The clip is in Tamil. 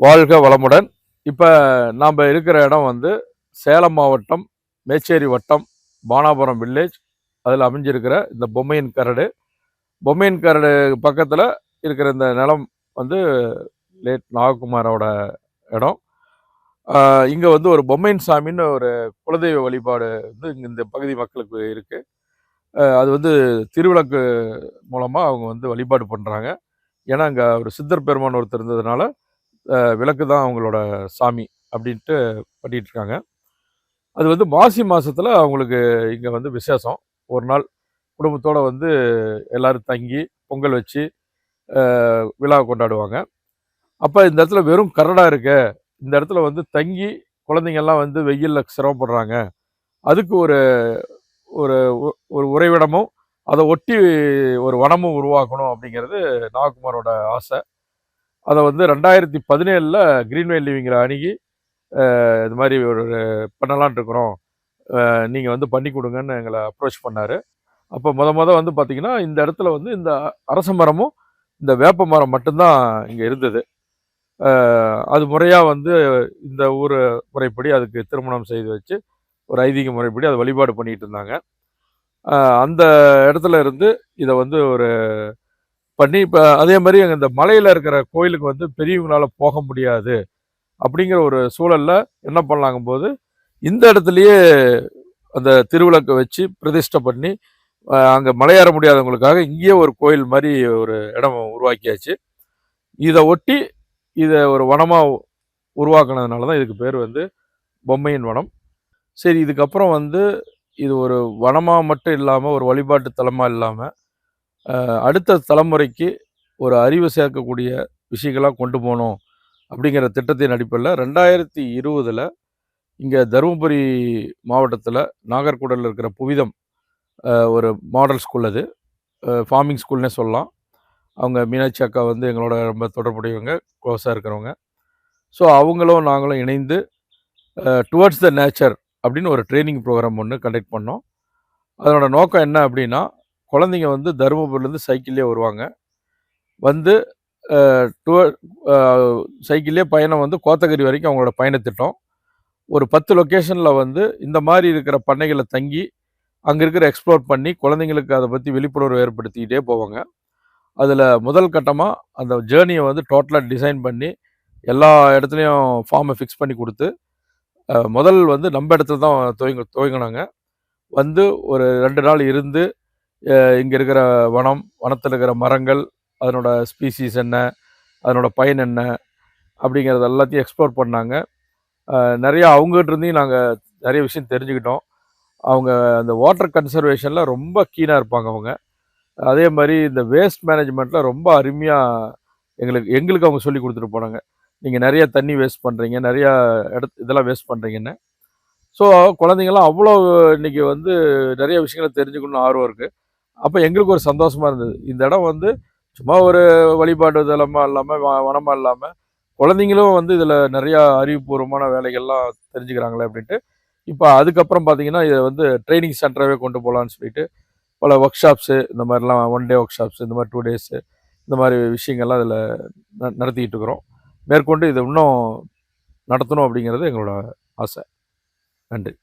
வாழ்க வளமுடன். இப்போ நாம் இருக்கிற இடம் வந்து சேலம் மாவட்டம் மேச்சேரி வட்டம் பானாபுரம் வில்லேஜ். அதில் அமைஞ்சிருக்கிற இந்த பொம்மையின் கரடு. பொம்மையின் கரடு பக்கத்தில் இருக்கிற இந்த நிலம் வந்து லேட் நாககுமாரோட இடம். இங்கே வந்து ஒரு பொம்மையின் சாமின்னு ஒரு குலதெய்வ வழிபாடு வந்து இங்கே இந்த பகுதி மக்களுக்கு இருக்குது. அது வந்து திருவிளக்கு மூலமாக அவங்க வந்து வழிபாடு பண்ணுறாங்க. ஏன்னா அங்கே ஒரு சித்தர் பெருமான் ஒருத்தர் இருந்ததுனால விளக்கு தான் அவங்களோட சாமி அப்படின்ட்டு பண்ணிகிட்டு இருக்காங்க. அது வந்து மாசி மாதத்தில் அவங்களுக்கு இங்கே வந்து விசேஷம். ஒரு நாள் குடும்பத்தோடு வந்து எல்லோரும் தங்கி பொங்கல் வச்சு விழா கொண்டாடுவாங்க. அப்போ இந்த இடத்துல வெறும் கரடாக இருக்க, இந்த இடத்துல வந்து தங்கி குழந்தைங்கள்லாம் வந்து வெயிலில் சிரமப்படுறாங்க. அதுக்கு ஒரு ஒரு ஒரு உறைவிடமும் அதை ஒட்டி ஒரு வனமும் உருவாக்கணும் அப்படிங்கிறது நாககுமாரோட ஆசை. அதை வந்து 2017 கிரீன்வேல் லிவிங்கில் அணுகி இது மாதிரி ஒரு பண்ணலான் இருக்கிறோம், நீங்கள் வந்து பண்ணி கொடுங்கன்னு எங்களை அப்ரோச் பண்ணார். அப்போ வந்து பார்த்திங்கன்னா இந்த இடத்துல வந்து இந்த அரச மரமும் இந்த வேப்ப மரம் மட்டும்தான் இங்கே இருந்தது. அது முறையாக வந்து இந்த ஊர் முறைப்படி அதுக்கு திருமணம் செய்து வச்சு ஒரு ஐதீக முறைப்படி அதை வழிபாடு பண்ணிகிட்டு இருந்தாங்க. அந்த இடத்துல இருந்து இதை வந்து ஒரு பண்ணி இப்போ அதே மாதிரி அங்கே இந்த மலையில் இருக்கிற கோயிலுக்கு வந்து பெரியவங்களால் போக முடியாது அப்படிங்கிற ஒரு சூழலில் என்ன பண்ணலாங்கும் போது இந்த இடத்துலையே அந்த திருவிளக்கை வச்சு பிரதிஷ்டை பண்ணி அங்கே மலையேற முடியாதவங்களுக்காக இங்கேயே ஒரு கோயில் மாதிரி ஒரு இடம் உருவாக்கியாச்சு. இதை ஒட்டி இதை ஒரு வனமாக உருவாக்குனதுனால தான் இதுக்கு பேர் வந்து பொம்மையின் வனம். சரி, இதுக்கப்புறம் வந்து இது ஒரு வனமாக மட்டும் இல்லாமல் ஒரு வழிபாட்டு தலமாக இல்லாமல் அடுத்த தலைமுறைக்கு ஒரு அறிவு சேர்க்கக்கூடிய விஷயங்களாக கொண்டு போகணும் அப்படிங்கிற திட்டத்தின் அடிப்படையில் 2020 இங்கே தருமபுரி மாவட்டத்தில் நாகர்கோவிலில் இருக்கிற புவிதம் ஒரு மாடல் ஸ்கூல், அது ஃபார்மிங் ஸ்கூல்னே சொல்லலாம். அவங்க மீனாட்சி அக்கா வந்து எங்களோட ரொம்ப தொடர்புடையவங்க, க்ளோஸாக இருக்கிறவங்க. ஸோ அவங்களும் நாங்களும் இணைந்து டுவர்ட்ஸ் த நேச்சர் அப்படின்னு ஒரு ட்ரைனிங் ப்ரோக்ராம் ஒன்று கண்டக்ட் பண்ணோம். அதனோட நோக்கம் என்ன அப்படின்னா, குழந்தைங்க வந்து தருமபுரிலேருந்து சைக்கிள்லேயே வருவாங்க. வந்து சைக்கிள்லேயே பயணம் வந்து கோத்தகிரி வரைக்கும் அவங்களோட பயணத்திட்டம். ஒரு 10 லொக்கேஷனில் வந்து இந்த மாதிரி இருக்கிற பண்ணைகளை தங்கி அங்கே இருக்கிற எக்ஸ்ப்ளோர் பண்ணி குழந்தைங்களுக்கு அதை பற்றி விழிப்புணர்வு ஏற்படுத்திக்கிட்டே போவாங்க. அதில் முதல் கட்டமாக அந்த ஜேர்னியை வந்து டோட்டலாக டிசைன் பண்ணி எல்லா இடத்துலையும் ஃபார்மை ஃபிக்ஸ் பண்ணி கொடுத்து முதல் வந்து நம்ம இடத்துல தான் துவங்கினாங்க. வந்து ஒரு 2 நாள் இருந்து இங்கே இருக்கிற வனத்தில் இருக்கிற மரங்கள், அதனோட ஸ்பீசிஸ் என்ன, அதனோட பயன் என்ன அப்படிங்கிறது எல்லாத்தையும் எக்ஸ்ப்ளோர் பண்ணாங்க. நிறையா அவங்ககிட்டருந்தையும் நாங்கள் நிறைய விஷயம் தெரிஞ்சுக்கிட்டோம். அவங்க அந்த வாட்டர் கன்சர்வேஷனில் ரொம்ப கீனாக இருப்பாங்க அவங்க. அதே மாதிரி இந்த வேஸ்ட் மேனேஜ்மெண்ட்டில் ரொம்ப அருமையாக எங்களுக்கு அவங்க சொல்லி கொடுத்துட்டு போனாங்க. நீங்கள் நிறைய தண்ணி வேஸ்ட் பண்ணுறீங்க, நிறையா இதெல்லாம் வேஸ்ட் பண்ணுறீங்கன்னு. ஸோ குழந்தைங்கள்லாம் அவ்வளோ இன்றைக்கி வந்து நிறைய விஷயங்களை தெரிஞ்சுக்கணும்னு ஆர்வம் இருக்குது. அப்போ எங்களுக்கு ஒரு சந்தோஷமாக இருந்தது. இந்த இடம் வந்து சும்மா ஒரு வழிபாடு தலமாக இல்லாமல் வனமாக இல்லாமல் குழந்தைங்களும் வந்து இதில் நிறையா அறிவுபூர்வமான வேலைகள்லாம் தெரிஞ்சுக்கிறாங்களே அப்படின்ட்டு இப்போ அதுக்கப்புறம் பார்த்திங்கன்னா இதை வந்து ட்ரைனிங் சென்டராகவே கொண்டு போகலான்னு சொல்லிட்டு பல ஒர்க் ஷாப்ஸு, இந்த மாதிரிலாம் 1 டே ஒர்க் ஷாப்ஸு, இந்த மாதிரி 2 டேஸு, இந்த மாதிரி விஷயங்கள்லாம் இதில் நடத்திக்கிட்டு இருக்கிறோம். மேற்கொண்டு இதை இன்னும் நடத்தணும் அப்படிங்கிறது எங்களோட ஆசை. நன்றி.